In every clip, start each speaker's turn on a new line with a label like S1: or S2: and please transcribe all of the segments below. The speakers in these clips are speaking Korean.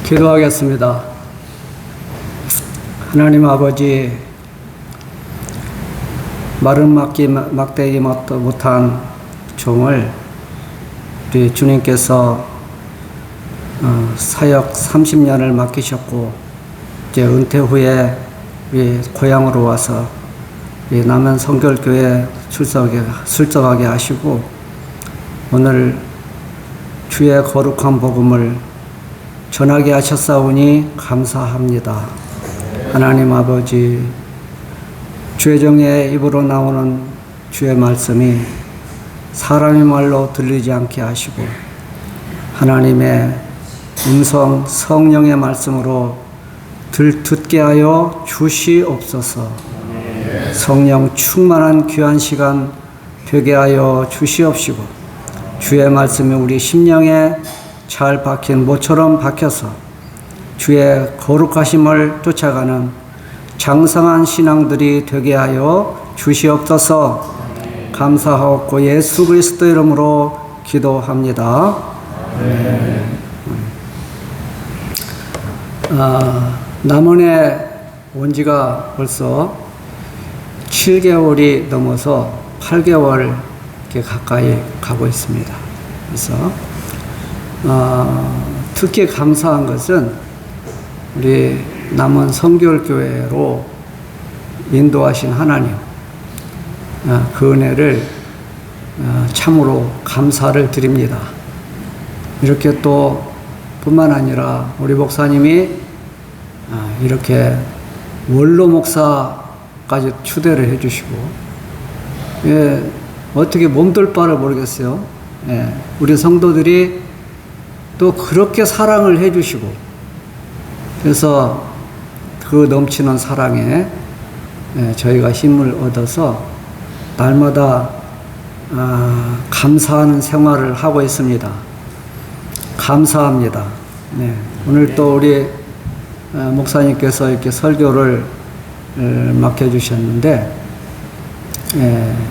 S1: 기도하겠습니다. 하나님 아버지, 마른 막대기 못한 종을 우리 주님께서 사역 30년을 맡기셨고, 이제 은퇴 후에 우리 고향으로 와서 우리 남원 성결교회 출석하게 하시고, 오늘 주의 거룩한 복음을 전하게 하셨사오니 감사합니다. 하나님 아버지, 주의 종의 입으로 나오는 주의 말씀이 사람의 말로 들리지 않게 하시고, 하나님의 음성 성령의 말씀으로 듣게 하여 주시옵소서. 성령 충만한 귀한 시간 되게 하여 주시옵시고, 주의 말씀이 우리 심령에 잘 박힌 모처럼 박혀서 주의 거룩하심을 쫓아가는 장성한 신앙들이 되게 하여 주시옵소서. 감사하옵고 예수 그리스도 이름으로 기도합니다. 남원에 온 지가 벌써 7개월이 넘어서 8개월 가까이 가고 있습니다. 그래서 특히 감사한 것은 우리 남원 성결교회로 인도하신 하나님, 그 은혜를 참으로 감사를 드립니다. 이렇게 또 뿐만 아니라 우리 목사님이 이렇게 원로 목사까지 추대를 해주시고, 어떻게 몸둘 바를 모르겠어요. 우리 성도들이 또 그렇게 사랑을 해주시고, 그래서 그 넘치는 사랑에 저희가 힘을 얻어서 날마다 감사하는 생활을 하고 있습니다. 감사합니다. 오늘 또 우리 목사님께서 이렇게 설교를 맡겨주셨는데,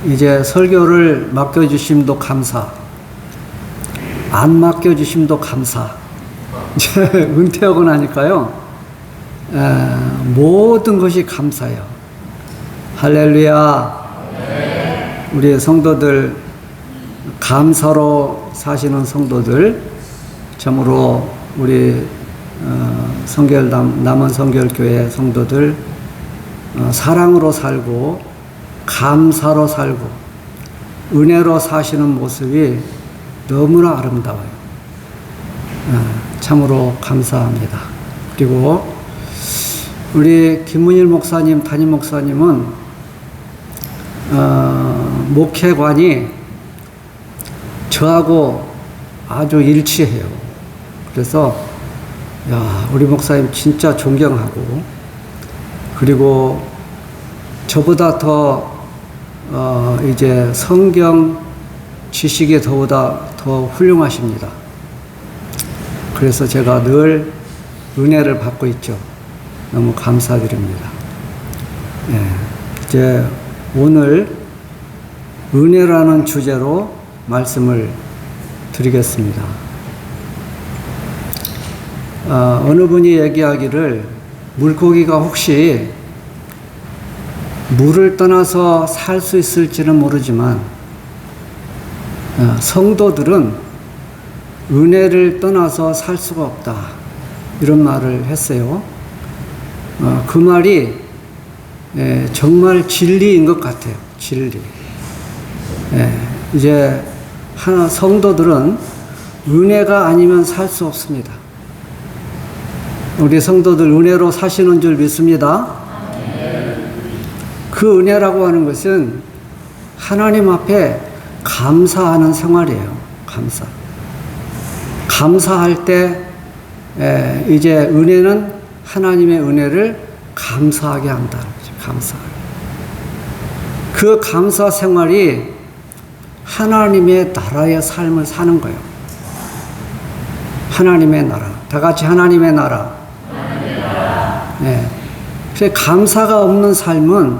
S1: 이제 설교를 맡겨주심도 감사, 안 맡겨주심도 감사. 이제 은퇴하고 나니까요, 모든 것이 감사해요. 할렐루야. 우리 성도들, 감사로 사시는 성도들, 참으로 우리 남원 성결교회 성도들 사랑으로 살고 감사로 살고 은혜로 사시는 모습이 너무나 아름다워요. 참으로 감사합니다. 그리고 우리 김문일 목사님, 담임 목사님은 목회관이 저하고 아주 일치해요. 그래서 우리 목사님 진짜 존경하고, 그리고 저보다 더 이제 성경 지식이 더보다 더 훌륭하십니다. 그래서 제가 늘 은혜를 받고 있죠. 너무 감사드립니다. 이제 오늘 은혜라는 주제로 말씀을 드리겠습니다. 어느 분이 얘기하기를, 물고기가 혹시 물을 떠나서 살 수 있을지는 모르지만 성도들은 은혜를 떠나서 살 수가 없다, 이런 말을 했어요. 그 말이 정말 진리인 것 같아요. 진리. 이제 성도들은 은혜가 아니면 살 수 없습니다. 우리 성도들 은혜로 사시는 줄 믿습니다. 그 은혜라고 하는 것은 하나님 앞에 감사하는 생활이에요. 감사할 때 이제 은혜는 하나님의 은혜를 감사하게 한다. 그 감사 생활이 하나님의 나라의 삶을 사는 거예요. 하나님의 나라. 다 같이 하나님의 나라. 그래서 감사가 없는 삶은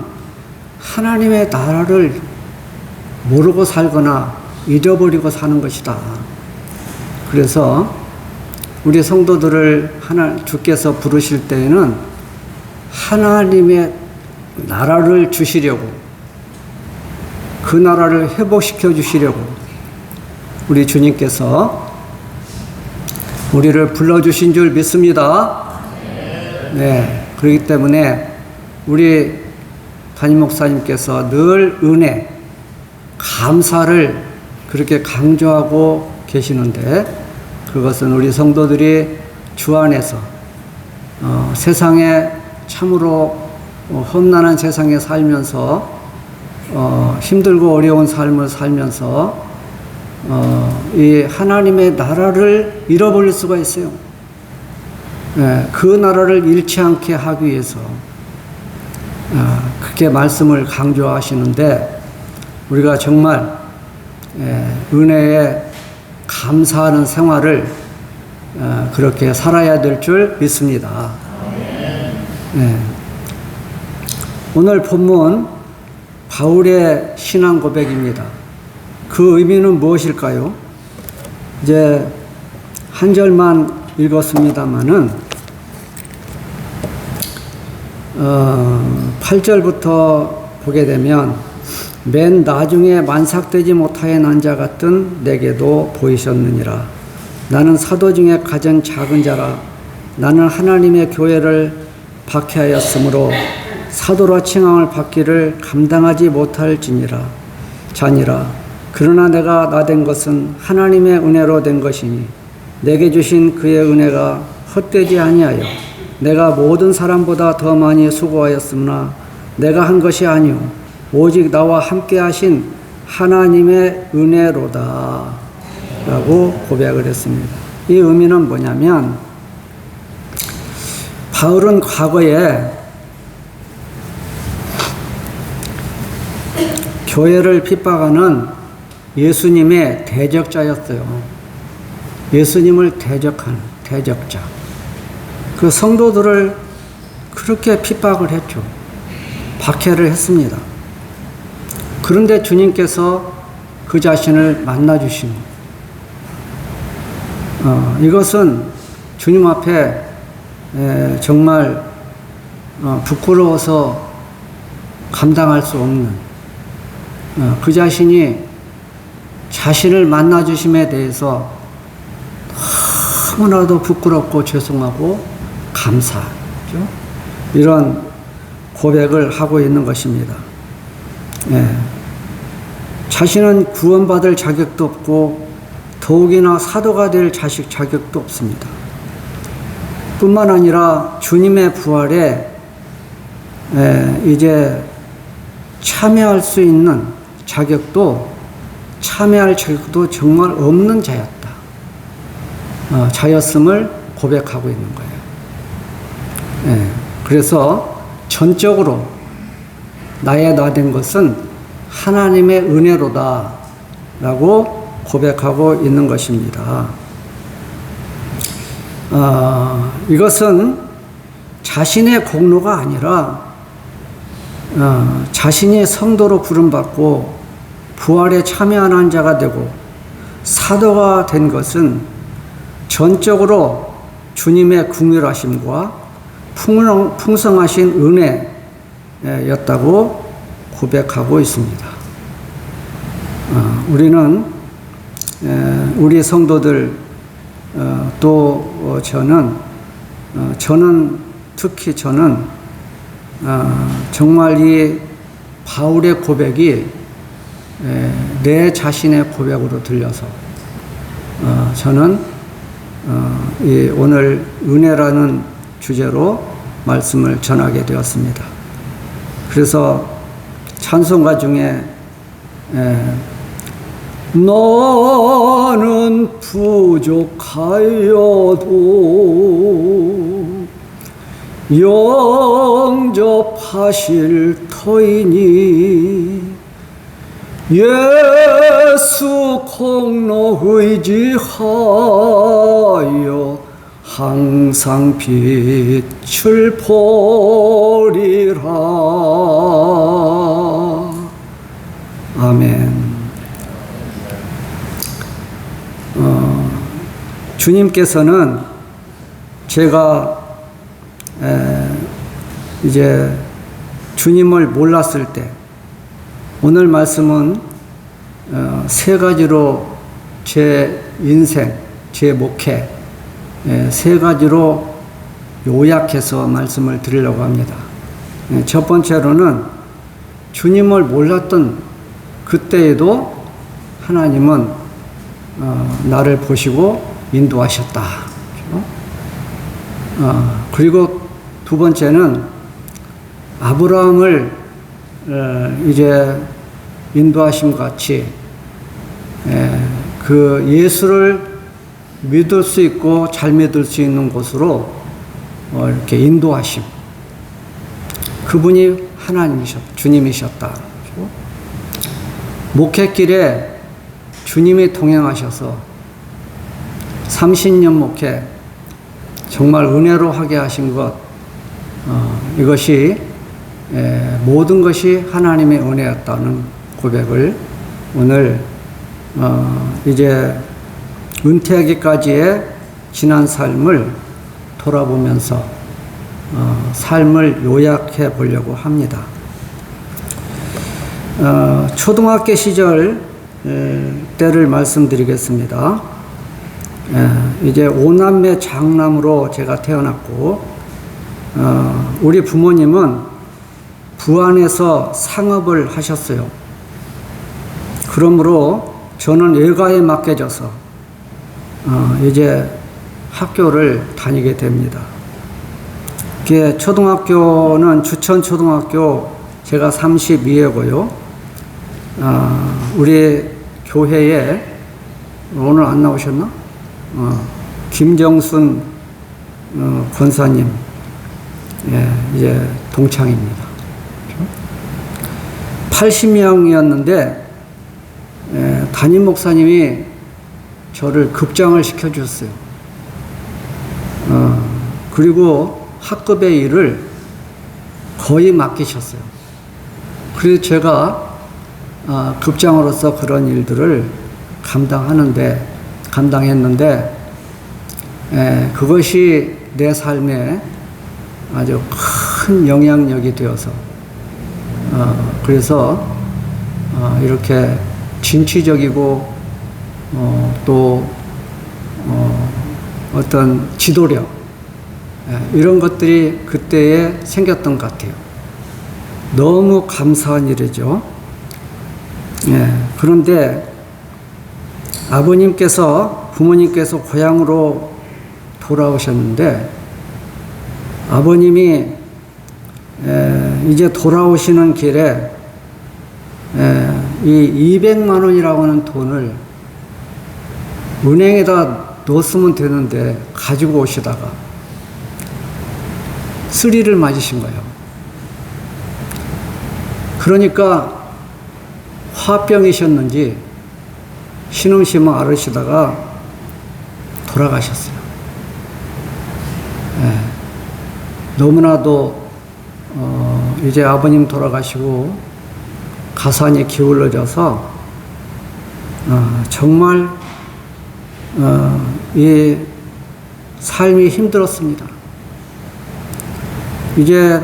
S1: 하나님의 나라를 모르고 살거나 잊어버리고 사는 것이다. 그래서 우리 성도들을 주께서 부르실 때에는 하나님의 나라를 주시려고, 그 나라를 회복시켜 주시려고 우리 주님께서 우리를 불러주신 줄 믿습니다. 네, 그렇기 때문에 우리 담임 목사님께서 늘 은혜, 감사를 그렇게 강조하고 계시는데, 그것은 우리 성도들이 주 안에서 세상에 참으로 험난한 세상에 살면서 힘들고 어려운 삶을 살면서 이 하나님의 나라를 잃어버릴 수가 있어요. 그 나라를 잃지 않게 하기 위해서 그렇게 말씀을 강조하시는데, 우리가 정말 은혜에 감사하는 생활을 그렇게 살아야 될 줄 믿습니다. 오늘 본문 바울의 신앙 고백입니다. 그 의미는 무엇일까요? 이제 한 절만 읽었습니다마는 8절부터 보게 되면, 맨 나중에 만삭되지 못하여 난 자 같은 내게도 보이셨느니라. 나는 사도 중에 가장 작은 자라. 나는 하나님의 교회를 박해하였으므로 사도라 칭함을 받기를 감당하지 못할지니라. 자니라. 그러나 내가 나된 것은 하나님의 은혜로 된 것이니 내게 주신 그의 은혜가 헛되지 아니하여 내가 모든 사람보다 더 많이 수고하였으나 내가 한 것이 아니오 오직 나와 함께 하신 하나님의 은혜로다 라고 고백을 했습니다. 이 의미는 뭐냐면, 바울은 과거에 교회를 핍박하는 예수님의 대적자였어요. 예수님을 대적하는 대적자. 그 성도들을 그렇게 핍박을 했죠. 박해를 했습니다. 그런데 주님께서 그 자신을 만나주신 이것은 주님 앞에 정말 부끄러워서 감당할 수 없는, 그 자신이 자신을 만나주심에 대해서 너무나도 부끄럽고 죄송하고 감사하죠. 이런 고백을 하고 있는 것입니다. 자신은 구원받을 자격도 없고 더욱이나 사도가 될 자격도 없습니다. 뿐만 아니라 주님의 부활에 이제 참여할 수 있는 참여할 자격도 정말 없는 자였다. 자였음을 고백하고 있는 거예요. 그래서 전적으로 나의 나된 것은 하나님의 은혜로다 라고 고백하고 있는 것입니다. 이것은 자신의 공로가 아니라 자신이 성도로 부름받고 부활에 참여하는 자가 되고 사도가 된 것은 전적으로 주님의 긍휼하심과 풍성하신 은혜였다고 고백하고 있습니다. 우리는 우리 성도들 또 특히 저는 정말 이 바울의 고백이 내 자신의 고백으로 들려서 저는 이 오늘 은혜라는 주제로 말씀을 전하게 되었습니다. 그래서 찬송가 중에 너는 부족하여도 영접하실 터이니 예수 공로 의지하여 항상 빛을 보리라. 아멘. 주님께서는 제가 이제 주님을 몰랐을 때, 오늘 말씀은 세 가지로 제 인생, 제 목회, 세 가지로 요약해서 말씀을 드리려고 합니다. 첫 번째로는 주님을 몰랐던 그때에도 하나님은 나를 보시고 인도하셨다. 그리고 두 번째는 아브라함을 이제 인도하심 같이 그 예수를 믿을 수 있고 잘 믿을 수 있는 곳으로 이렇게 인도하심. 그분이 주님이셨다. 목회길에 주님이 동행하셔서 30년 목회 정말 은혜로 하게 하신 것, 이것이 모든 것이 하나님의 은혜였다는 고백을 오늘 이제 은퇴하기까지의 지난 삶을 돌아보면서 삶을 요약해 보려고 합니다. 초등학교 시절 때를 말씀드리겠습니다. 이제 5남매 장남으로 제가 태어났고, 우리 부모님은 부안에서 상업을 하셨어요. 그러므로 저는 외가에 맡겨져서 이제 학교를 다니게 됩니다. 초등학교는 주천초등학교 제가 32회고요. 우리 교회에 오늘 안 나오셨나? 김정순 권사님, 이제 동창입니다. 80명이었는데 담임 목사님이 저를 급장을 시켜주셨어요. 그리고 학급의 일을 거의 맡기셨어요. 그래서 제가 급장으로서 그런 일들을 감당했는데 그것이 내 삶에 아주 큰 영향력이 되어서 그래서 이렇게 진취적이고 또 어떤 지도력, 이런 것들이 그때에 생겼던 것 같아요. 너무 감사한 일이죠. 그런데 부모님께서 고향으로 돌아오셨는데, 아버님이 이제 돌아오시는 길에 이 200만 원이라고 하는 돈을 은행에다 넣었으면 되는데 가지고 오시다가 쓰리를 맞으신 거예요. 그러니까 화병이셨는지 신음심을 앓으시다가 돌아가셨어요. 너무나도 이제 아버님 돌아가시고 가산이 기울어져서 정말 이 삶이 힘들었습니다. 이제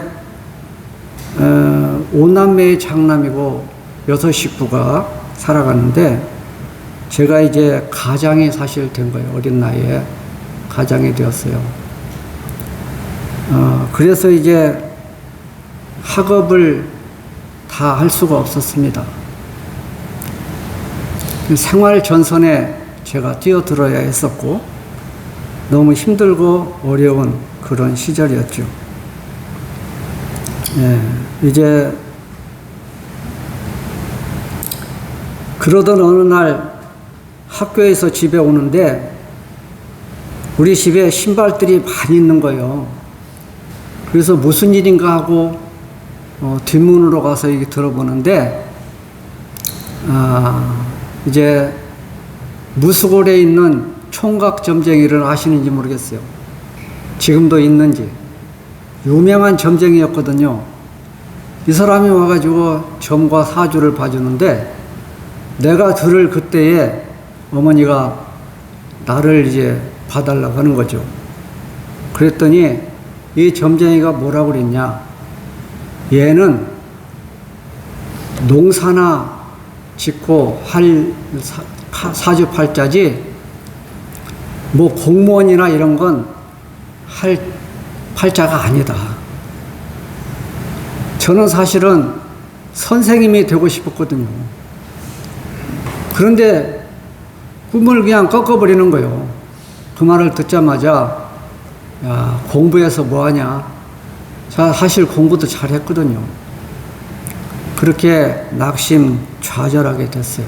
S1: 5남매의 장남이고 6 식구가 살아가는데, 제가 이제 가장이 사실 된 거예요. 어린 나이에 가장이 되었어요. 그래서 이제 학업을 다 할 수가 없었습니다. 생활 전선에 제가 뛰어들어야 했었고, 너무 힘들고 어려운 그런 시절이었죠. 이제 그러던 어느 날 학교에서 집에 오는데 우리 집에 신발들이 많이 있는 거예요. 그래서 무슨 일인가 하고 뒷문으로 가서 이게 들어보는데, 이제 무수골에 있는 총각 점쟁이를 아시는지 모르겠어요. 지금도 있는지. 유명한 점쟁이였거든요. 이 사람이 와가지고 점과 사주를 봐주는데, 내가 들을 그때에 어머니가 나를 이제 봐달라고 하는 거죠. 그랬더니 이 점쟁이가 뭐라고 그랬냐. 얘는 농사나 짓고 할 사주팔자지 뭐 공무원이나 이런 건 할 팔자가 아니다. 저는 사실은 선생님이 되고 싶었거든요. 그런데 꿈을 그냥 꺾어버리는 거예요. 그 말을 듣자마자 야, 공부해서 뭐하냐. 자, 사실 공부도 잘했거든요. 그렇게 낙심좌절하게 됐어요.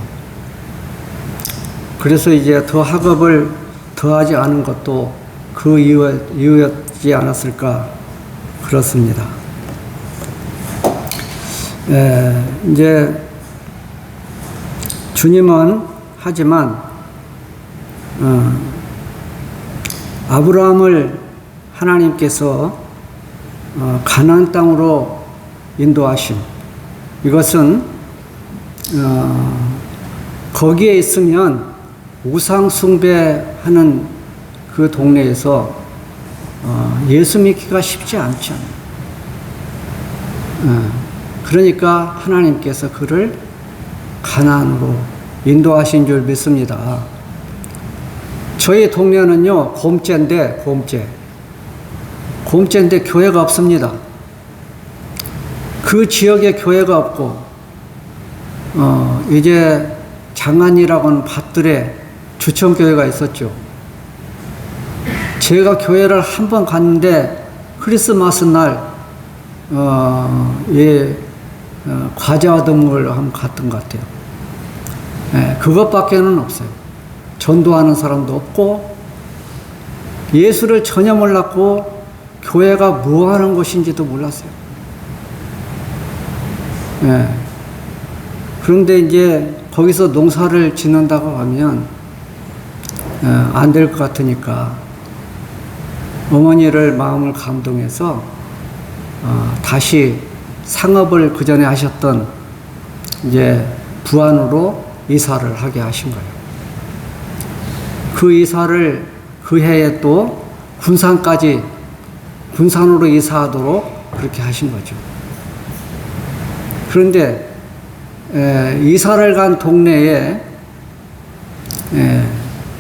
S1: 그래서 이제 더 학업을 더하지 않은 것도 그 이유였지 않았을까 그렇습니다. 이제 주님은 하지만 아브라함을 하나님께서 가나안 땅으로 인도하심, 이것은 거기에 있으면 우상 숭배하는 그 동네에서 예수 믿기가 쉽지 않잖아요. 그러니까 하나님께서 그를 가나안으로 인도하신 줄 믿습니다. 저희 동네는요, 곰죄인데 교회가 없습니다. 그 지역에 교회가 없고, 이제 장안이라고 하는 밭들에 주천교회가 있었죠. 제가 교회를 한 번 갔는데 크리스마스 날 과자 등을 한번 갔던 것 같아요. 그것밖에는 없어요. 전도하는 사람도 없고 예수를 전혀 몰랐고 교회가 뭐 하는 곳인지도 몰랐어요. 그런데 이제 거기서 농사를 짓는다고 하면 안 될 것 같으니까 어머니를 마음을 감동해서 다시 상업을 그 전에 하셨던 이제 부안으로 이사를 하게 하신 거예요. 그 이사를 그 해에 또 군산으로 이사하도록 그렇게 하신 거죠. 그런데 이사를 간 동네에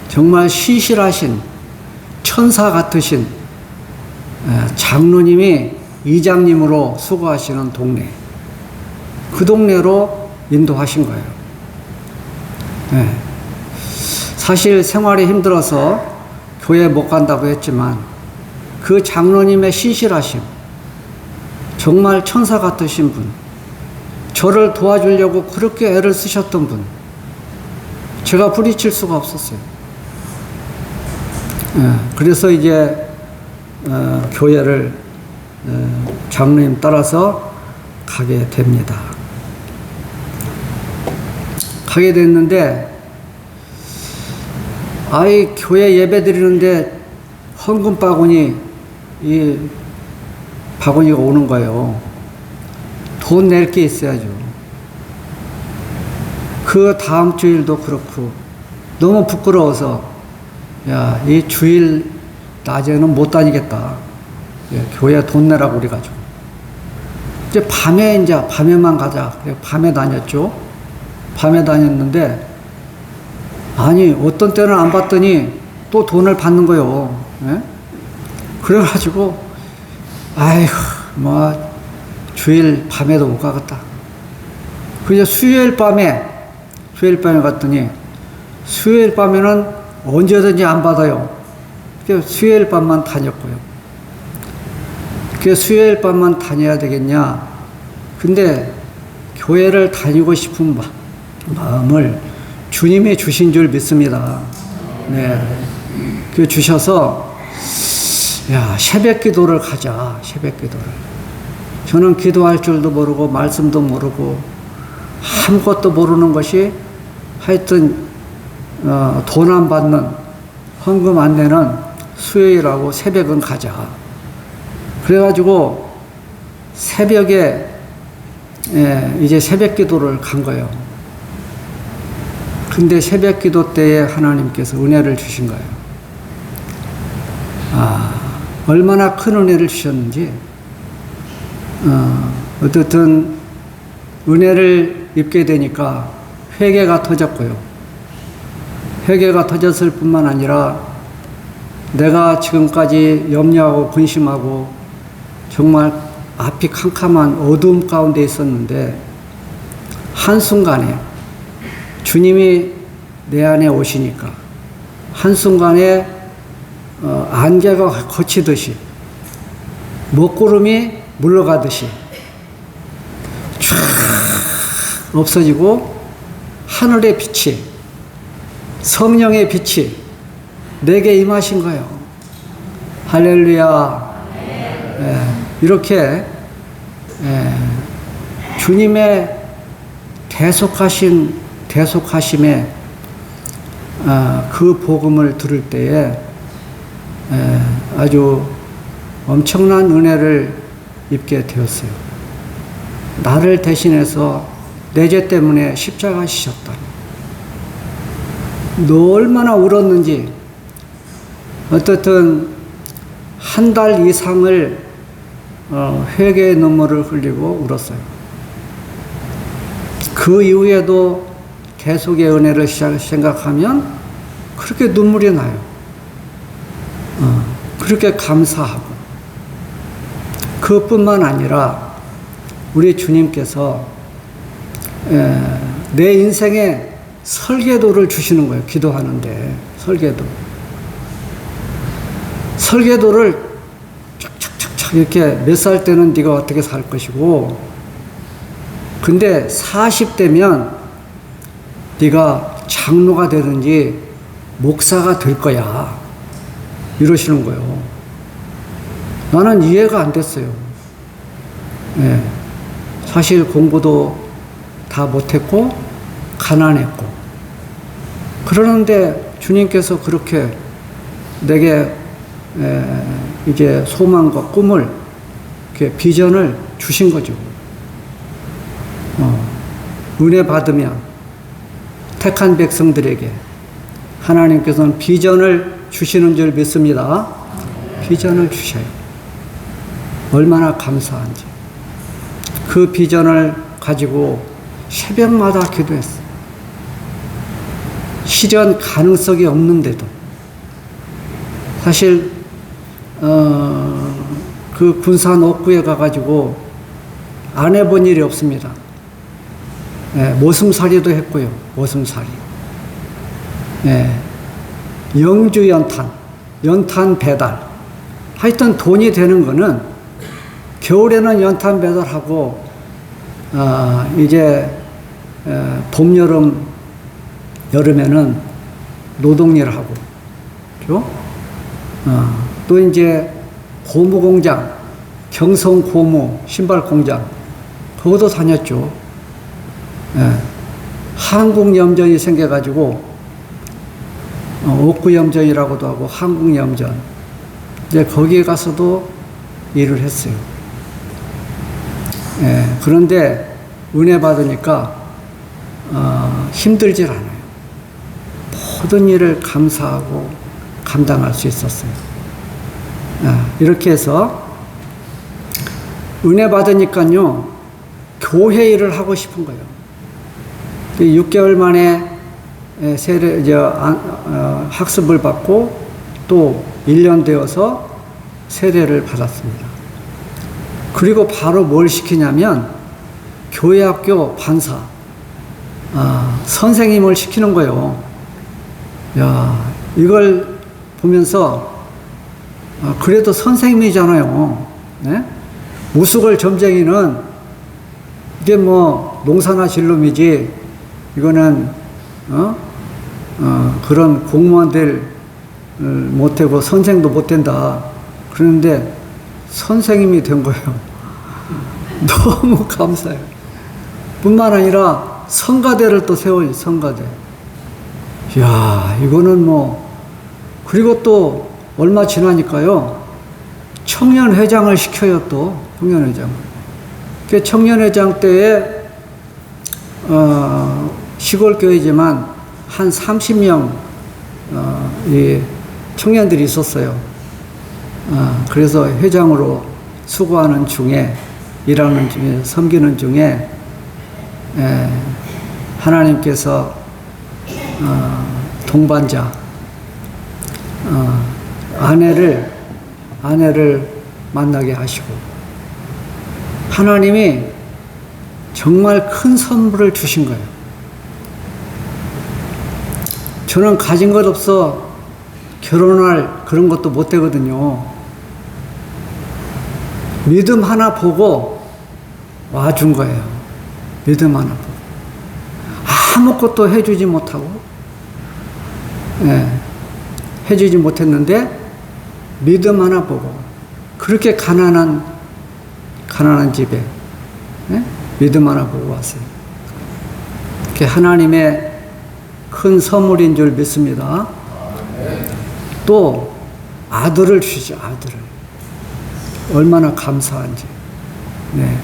S1: 정말 신실하신 천사 같으신 장로님이 이장님으로 수고하시는 동네, 그 동네로 인도하신 거예요. 사실 생활이 힘들어서 교회 못 간다고 했지만 그 장로님의 신실하심, 정말 천사 같으신 분, 저를 도와주려고 그렇게 애를 쓰셨던 분, 제가 부딪힐 수가 없었어요. 그래서 이제 교회를 장로님 따라서 가게 됩니다. 가게 됐는데 교회 예배 드리는데 헌금 바구니가 오는 거예요. 돈 낼 게 있어야죠. 그 다음 주일도 그렇고 너무 부끄러워서 이 주일 낮에는 못 다니겠다. 교회 돈 내라고 그래가지고. 이제 밤에만 가자. 그래 밤에 다녔죠. 밤에 다녔는데, 어떤 때는 안 받더니 또 돈을 받는 거예요. 그래가지고, 주일 밤에도 못 가겠다. 그래서 수요일 밤에 갔더니, 수요일 밤에는 언제든지 안 받아요. 수요일 밤만 다녔고요. 수요일 밤만 다녀야 되겠냐. 근데 교회를 다니고 싶은 마음을 주님이 주신 줄 믿습니다. 그 주셔서 새벽 기도를 가자. 새벽 기도를. 저는 기도할 줄도 모르고 말씀도 모르고 아무것도 모르는 것이 하여튼 돈 안 받는, 헌금 안 내는 수요일하고 새벽은 가자. 그래가지고 새벽에 이제 새벽 기도를 간 거예요. 근데 새벽 기도 때에 하나님께서 은혜를 주신 거예요. 얼마나 큰 은혜를 주셨는지, 어떻든 은혜를 입게 되니까 회개가 터졌고요. 회개가 터졌을 뿐만 아니라 내가 지금까지 염려하고 근심하고 정말 앞이 캄캄한 어두움 가운데 있었는데 한순간에 주님이 내 안에 오시니까 한순간에 안개가 거치듯이 먹구름이 물러가듯이 쫙 없어지고 하늘의 빛이 성령의 빛이 내게 임하신 거예요. 할렐루야. 이렇게 주님의 대속하심에 그 복음을 들을 때에 아주 엄청난 은혜를 입게 되었어요. 나를 대신해서 내 죄 때문에 십자가 지셨다. 너 얼마나 울었는지. 어떻든 한 달 이상을 회개의 눈물을 흘리고 울었어요. 그 이후에도 대속의 은혜를 생각하면 그렇게 눈물이 나요. 그렇게 감사하고. 그뿐만 아니라 우리 주님께서 내 인생에 설계도를 주시는 거예요. 기도하는데 설계도를 쫙쫙쫙쫙 이렇게 몇 살 때는 네가 어떻게 살 것이고, 근데 40대면 네가 장로가 되든지 목사가 될 거야. 이러시는 거예요. 나는 이해가 안 됐어요. 사실 공부도 다 못했고 가난했고, 그러는데 주님께서 그렇게 내게 이제 소망과 꿈을, 이렇게 비전을 주신 거죠. 은혜 받으면 택한 백성들에게 하나님께서는 비전을 주시는 줄 믿습니다. 비전을 주셔요. 얼마나 감사한지. 그 비전을 가지고 새벽마다 기도했어요. 실현 가능성이 없는데도. 사실 그 군산 옥구에 가가지고 안 해본 일이 없습니다. 모슴살이도 했고요. 모슴살이. 영주 연탄 배달. 하여튼 돈이 되는 거는 겨울에는 연탄 배달하고 이제 봄, 여름에는 노동일 하고, 그죠? 또 이제 고무 공장, 경성 고무 신발 공장, 거기도 다녔죠. 한국염전이 생겨가지고 옥구염전이라고도 하고 한국염전, 이제 거기에 가서도 일을 했어요. 그런데 은혜 받으니까 힘들질 않아요. 모든 일을 감사하고 감당할 수 있었어요. 이렇게 해서 은혜 받으니까요, 교회 일을 하고 싶은 거예요. 6개월 만에 학습을 받고 또 1년 되어서 세례를 받았습니다. 그리고 바로 뭘 시키냐면 교회학교 반사, 선생님을 시키는 거예요. 야, 이걸 보면서 그래도 선생님이잖아요. 네? 무수걸 점쟁이는 이게 뭐 농사나 진lum이지, 이거는 그런 공무원들 못하고 선생도 못된다. 그런데 선생님이 된 거예요. 너무 감사해요. 뿐만 아니라 성가대를 또 세워요. 성가대. 이야, 이거는 뭐. 그리고 또 얼마 지나니까요, 청년회장을 시켜요. 또 청년회장. 그 청년회장 때에 시골교회지만 한 30명 이 청년들이 있었어요. 그래서 회장으로 수고하는 중에, 일하는 중에, 섬기는 중에 하나님께서 동반자, 아내를 만나게 하시고, 하나님이 정말 큰 선물을 주신 거예요. 저는 가진 것 없어 결혼할 그런 것도 못 되거든요. 믿음 하나 보고 와준 거예요. 믿음 하나 보고. 아무것도 해주지 못하고, 해주지 못했는데, 믿음 하나 보고, 그렇게 가난한 집에, 믿음 하나 보고 왔어요. 그게 하나님의 큰 선물인 줄 믿습니다. 또, 아들을 주시죠, 아들을. 얼마나 감사한지. 네.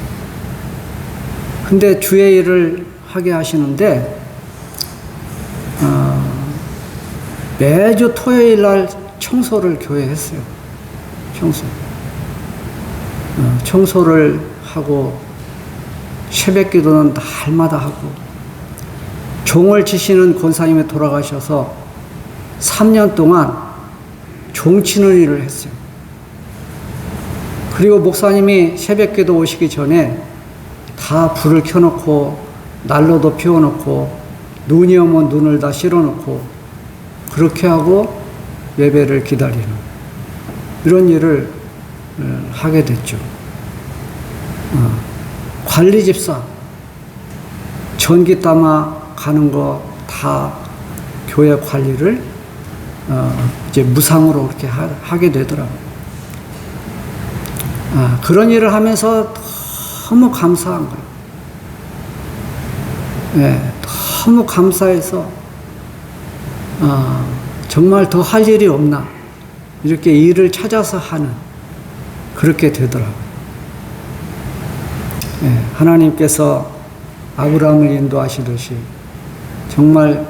S1: 근데 주의 일을 하게 하시는데, 매주 토요일 날 청소를 교회에 했어요. 청소를 하고, 새벽 기도는 날마다 하고, 종을 치시는 권사님이 돌아가셔서 3년 동안 종 치는 일을 했어요. 그리고 목사님이 새벽 기도 오시기 전에 다 불을 켜놓고, 난로도 피워놓고, 눈이 오면 눈을 다 실어놓고, 그렇게 하고 예배를 기다리는 이런 일을 하게 됐죠. 관리집사, 전기 담아 가는 거 다 교회 관리를 이제 무상으로 그렇게 하게 되더라고요. 그런 일을 하면서 너무 감사한 거예요. 네, 너무 감사해서 정말 더 할 일이 없나, 이렇게 일을 찾아서 하는, 그렇게 되더라고요. 네, 하나님께서 아브라함을 인도하시듯이 정말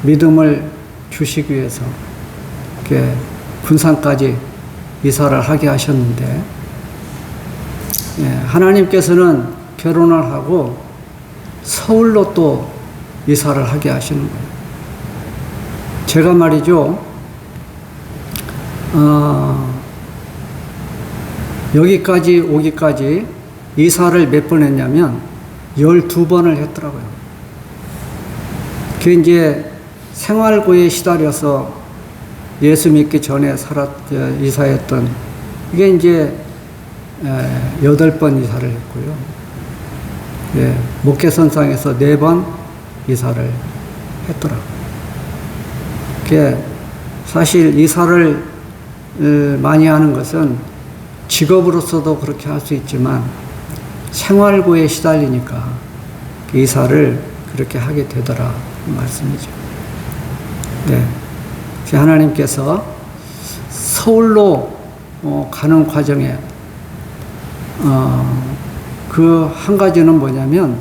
S1: 믿음을 주시기 위해서 이렇게 군산까지 이사를 하게 하셨는데, 하나님께서는 결혼을 하고 서울로 또 이사를 하게 하시는 거예요. 제가 말이죠, 여기까지 오기까지 이사를 몇 번 했냐면 12번을 했더라고요. 그게 이제 생활고에 시달려서 예수 믿기 전에 이사했던, 이게 이제 8번 이사를 했고요. 목회선상에서 4번 이사를 했더라고요. 그게 사실 이사를 많이 하는 것은 직업으로서도 그렇게 할 수 있지만, 생활고에 시달리니까 이사를 그렇게 하게 되더라, 말씀이죠. 네. 하나님께서 서울로 가는 과정에 그 한 가지는 뭐냐면,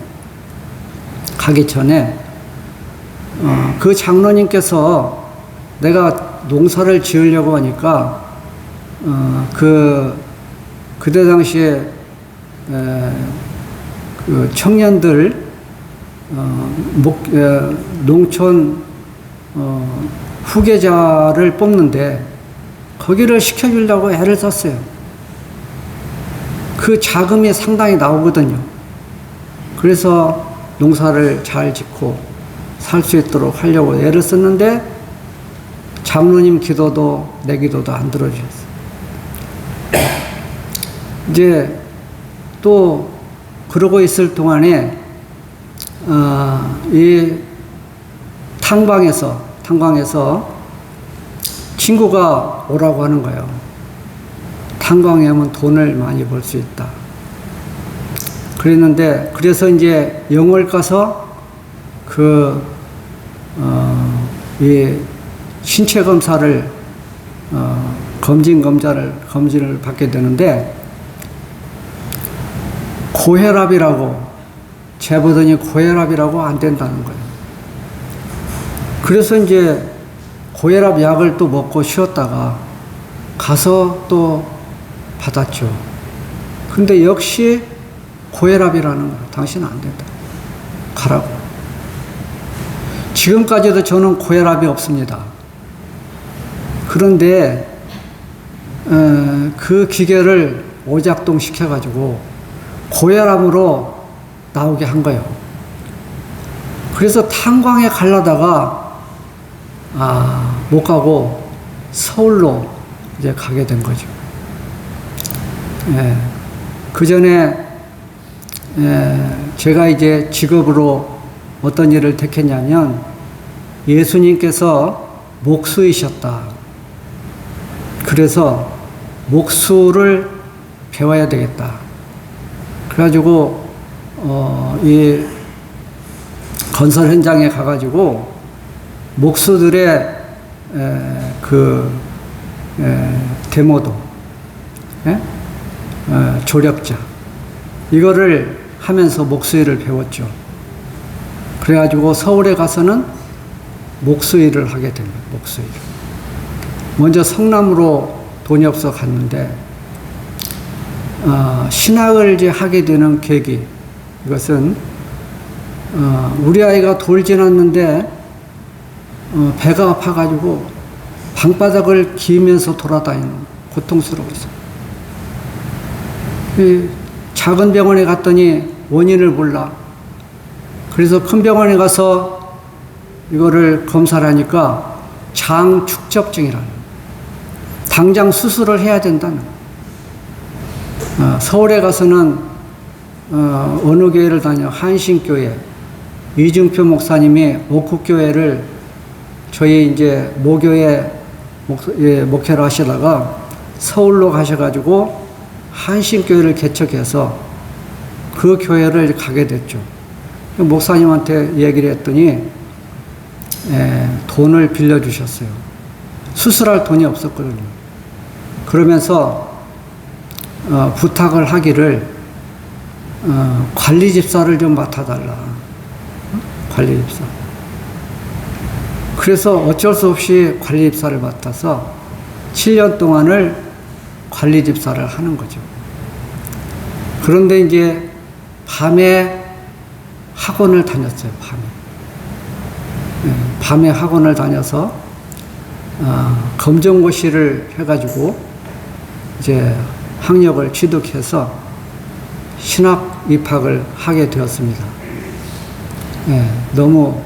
S1: 가기 전에 그 장로님께서 내가 농사를 지으려고 하니까 그때 당시에 그 청년들 농촌 후계자를 뽑는데 거기를 시켜주려고 애를 썼어요. 그 자금이 상당히 나오거든요. 그래서 농사를 잘 짓고 살 수 있도록 하려고 애를 썼는데, 장로님 기도도 내 기도도 안 들어주셨어요. 이제 또 그러고 있을 동안에 이 탄광에서 친구가 오라고 하는 거예요. 탄광에 하면 돈을 많이 벌 수 있다. 그랬는데, 그래서 이제 영월 가서 이 신체 검사를 검진을 받게 되는데, 고혈압이라고 재보더니 고혈압이라고 안 된다는 거예요. 그래서 이제 고혈압 약을 또 먹고 쉬었다가 가서 또 받았죠. 근데 역시 고혈압이라는 거야. 당신은 안 된다. 가라고. 지금까지도 저는 고혈압이 없습니다. 그런데 그 기계를 오작동 시켜가지고 고혈압으로 나오게 한 거예요. 그래서 탄광에 가려다가 못 가고 서울로 이제 가게 된 거죠. 그 전에 제가 이제 직업으로 어떤 일을 택했냐면 예수님께서 목수이셨다. 그래서 목수를 배워야 되겠다. 그래가지고 이 건설 현장에 가가지고 목수들의 데모도 조력자 이거를 하면서 목수 일을 배웠죠. 그래가지고 서울에 가서는 목수 일을 하게 됩니다. 목수 일. 먼저 성남으로 돈이 없어 갔는데 신학을 이제 하게 되는 계기, 이것은 우리 아이가 돌 지났는데 배가 아파가지고 방바닥을 기면서 돌아다니는, 고통스러워서 작은 병원에 갔더니 원인을 몰라. 그래서 큰 병원에 가서 이거를 검사를 하니까 장축접증이라는, 당장 수술을 해야 된다는. 서울에 가서는 어느 교회를 다녀? 한신교회 이중표 목사님이 옥후교회를 저희 이제 모교에 목회를 하시다가 서울로 가셔가지고 한신교회를 개척해서 그 교회를 가게 됐죠. 목사님한테 얘기를 했더니 돈을 빌려주셨어요. 수술할 돈이 없었거든요. 그러면서 부탁을 하기를 관리집사를 좀 맡아달라. 관리집사. 그래서 어쩔 수 없이 관리집사를 맡아서 7년 동안을 관리집사를 하는 거죠. 그런데 이제 밤에 학원을 다녔어요. 밤에 학원을 다녀서 검정고시를 해가지고 이제 학력을 취득해서 신학 입학을 하게 되었습니다. 너무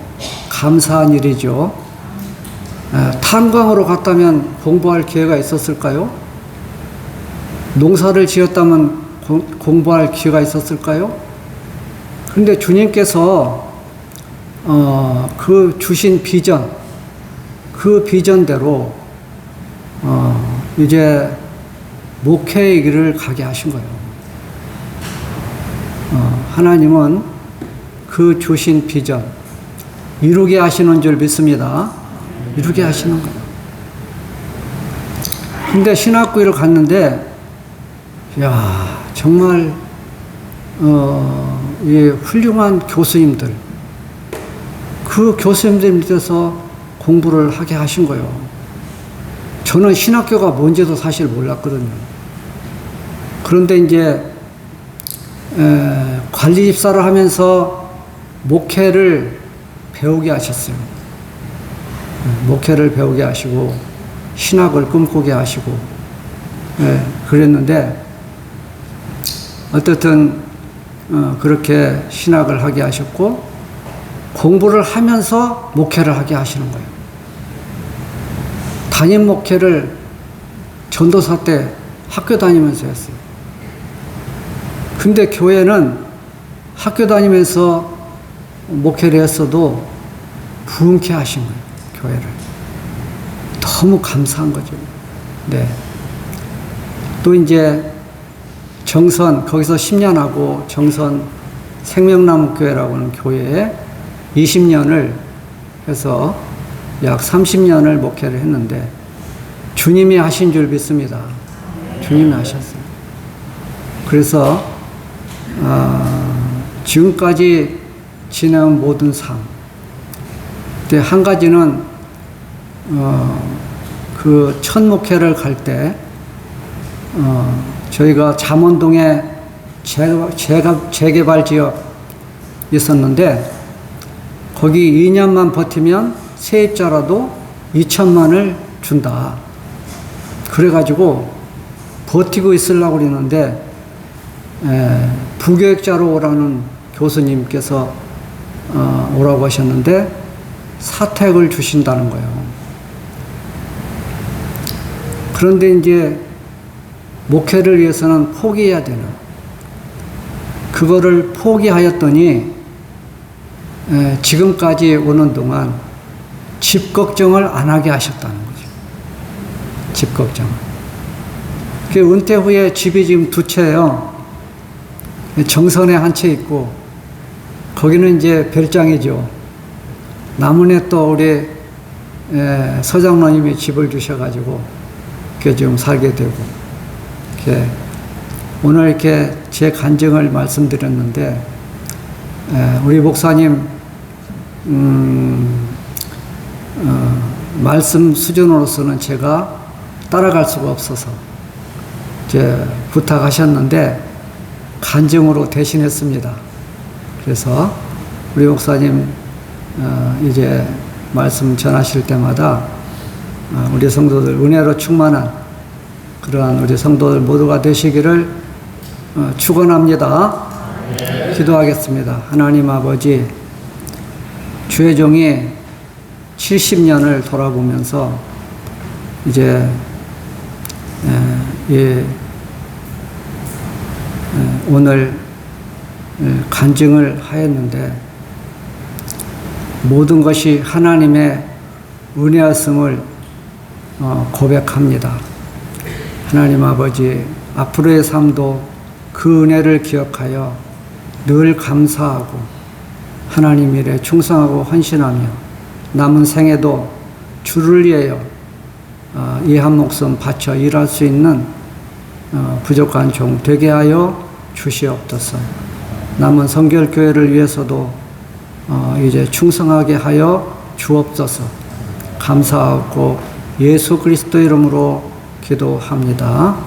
S1: 감사한 일이죠. 탄광으로 갔다면 공부할 기회가 있었을까요? 농사를 지었다면 공부할 기회가 있었을까요? 그런데 주님께서 그 주신 비전, 그 비전대로 이제 목회의 길을 가게 하신 거예요. 하나님은 그 주신 비전 이루게 하시는 줄 믿습니다. 이루게 하시는 거예요. 근데 신학교를 갔는데 정말 이 훌륭한 교수님들, 그 교수님들 밑에서 공부를 하게 하신 거예요. 저는 신학교가 뭔지도 사실 몰랐거든요. 그런데 이제 관리집사를 하면서 목회를 배우게 하셨어요. 목회를 배우게 하시고 신학을 꿈꾸게 하시고 그랬는데 어쨌든 그렇게 신학을 하게 하셨고 공부를 하면서 목회를 하게 하시는 거예요. 담임 목회를 전도사 때 학교 다니면서 했어요. 근데 교회는 학교 다니면서 목회를 했어도 부흥케 하신 거예요. 교회를. 너무 감사한 거죠. 네. 또 이제 정선, 거기서 10년 하고 정선 생명나무교회라고 하는 교회에 20년을 해서 약 30년을 목회를 했는데 주님이 하신 줄 믿습니다. 주님이 하셨어요. 그래서 지금까지 지내온 모든 삶, 근데 한 가지는 그 첫 목회를 갈 때, 저희가 잠원동에 재개발 지역 있었는데, 거기 2년만 버티면 세입자라도 2천만을 준다. 그래가지고 버티고 있으려고 그러는데, 부교육자로 오라는 교수님께서 오라고 하셨는데 사택을 주신다는 거예요. 그런데 이제 목회를 위해서는 포기해야 되는, 그거를 포기하였더니 지금까지 오는 동안 집 걱정을 안 하게 하셨다는 거죠. 집 걱정을. 그 은퇴 후에 집이 지금 2채예요. 정선에 한 채 있고, 거기는 이제 별장이죠. 남원에 또 우리 서장로님이 집을 주셔가지고, 이렇게 좀 살게 되고, 이렇게 오늘 이렇게 제 간증을 말씀드렸는데, 우리 목사님, 말씀 수준으로서는 제가 따라갈 수가 없어서 이제 부탁하셨는데 간증으로 대신했습니다. 그래서 우리 목사님 이제 말씀 전하실 때마다 우리 성도들 은혜로 충만한 그러한 우리 성도들 모두가 되시기를 축원합니다. 기도하겠습니다. 하나님 아버지, 주의 종이 70년을 돌아보면서 이제 오늘 간증을 하였는데, 모든 것이 하나님의 은혜였음을 고백합니다. 하나님 아버지, 앞으로의 삶도 그 은혜를 기억하여 늘 감사하고 하나님 일에 충성하고 헌신하며 남은 생에도 주를 위하여 이 한 목숨 바쳐 일할 수 있는 부족한 종 되게 하여 주시옵소서. 남은 성결교회를 위해서도 이제 충성하게 하여 주옵소서. 감사하고 예수 그리스도 이름으로 기도합니다.